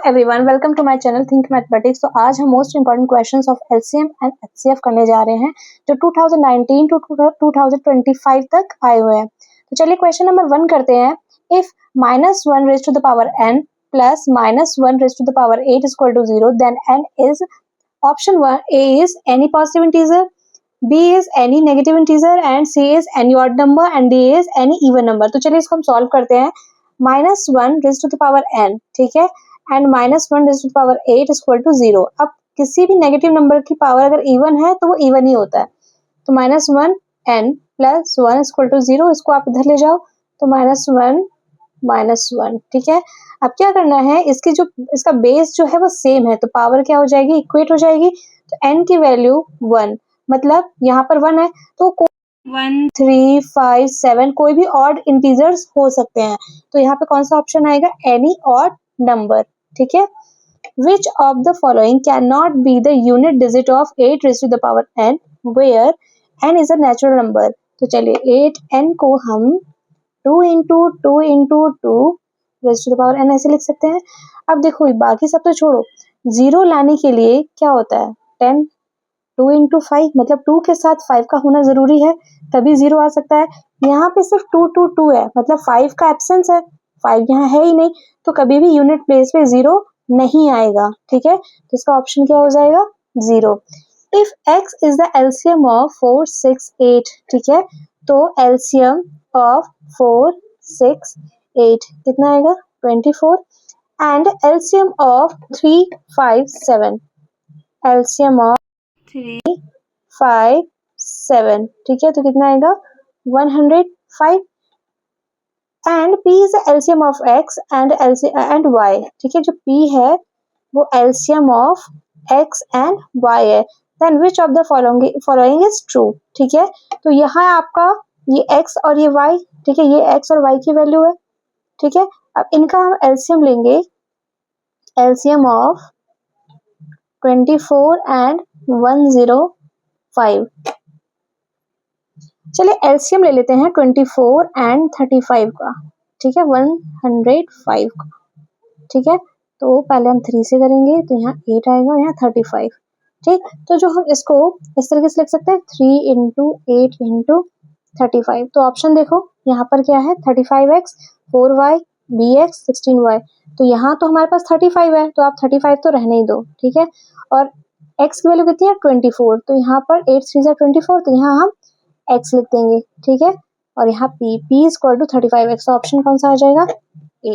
Everyone, welcome to my channel think mathematics. तो आज हम most important questions of LCM and HCF करने जा रहे हैं जो 2019 टू 2025 तक आए हुए हैं। तो चलिए क्वेश्चन नंबर 1 करते हैं। If -1 raised to the power n plus -1 raised to the power 8 is equal to 0, then n is option 1 A is any positive integer, B is any negative integer and C is any odd number and D is any even number। तो चलिए इसको हम solve करते हैं। -1 raised to the power n, ठीक है, and -1 raised to the power 8 is equal to 0। अब किसी भी नेगेटिव नंबर की पावर अगर इवन है तो वो इवन ही होता है। तो -1 n plus 1 is equal to 0, इसको आप इधर ले जाओ तो -1, ठीक है। अब क्या करना है, इसका बेस जो है वो सेम है तो पावर क्या हो जाएगी, इक्वेट हो जाएगी। तो n की वैल्यू 1, मतलब यहाँ पर 1 है तो 1, 3, 5, 7 कोई भी ऑड इंटीजर्स हो सकते हैं। तो यहाँ पे कौन सा ऑप्शन आएगा, एनी ऑड नंबर, ठीक है। Which of the following cannot be the unit digit of 8 raised to the power n where n is a natural number। तो चलिए 8n को हम 2 into 2 into 2 raised to the power n ऐसे लिख सकते हैं। अब देखो बाकी सब तो छोड़ो, जीरो लाने के लिए क्या होता है, 10 2 into 5, मतलब 2 के साथ 5 का होना जरूरी है तभी जीरो आ सकता है। यहाँ पे सिर्फ 2 2 2 है, मतलब 5 का एब्सेंस है, 5 यहाँ है ही नहीं, तो कभी भी यूनिट प्लेस पे जीरो नहीं आएगा, ठीक है। तो इसका ऑप्शन क्या हो जाएगा, 0। If x is the LCM of 4, 6, 8, ठीक है, तो एलसीएम ऑफ 4, 6, 8 कितना आएगा, 24। And LCM of 3, 5, 7, LCM of 3, 5, 7, ठीक है, तो कितना आएगा, 105। And P is the LCM of X and Y, ठीक है, जो P है वो LCM of X and Y है। Then which of the following is true, ठीक है। तो यहाँ आपका ये X और ये Y, ठीक है, ये X और Y की वैल्यू है, ठीक है। अब इनका हम LCM लेंगे, LCM of 24 and 105। चलिए एलसीएम ले लेते हैं 24 एंड 35 का, ठीक है, 105 का, ठीक है। तो पहले हम 3 से करेंगे तो यहाँ 8 आएगा, यहाँ 35, ठीक। तो जो हम इसको इस तरीके से लिख सकते हैं, 3 into 8 into 35। तो ऑप्शन देखो यहाँ पर क्या है, 35x, 4y, bx, 16y। तो यहाँ तो हमारे पास 35 है तो आप 35 तो रहने ही दो, ठीक है। और x की वैल्यू कितनी है, 24, तो यहाँ पर 8 3 जा 24, तो यहाँ हम x लिख देंगे, ठीक है। और यहाँ p is equal to 35x, option कौन सा आ जाएगा, A।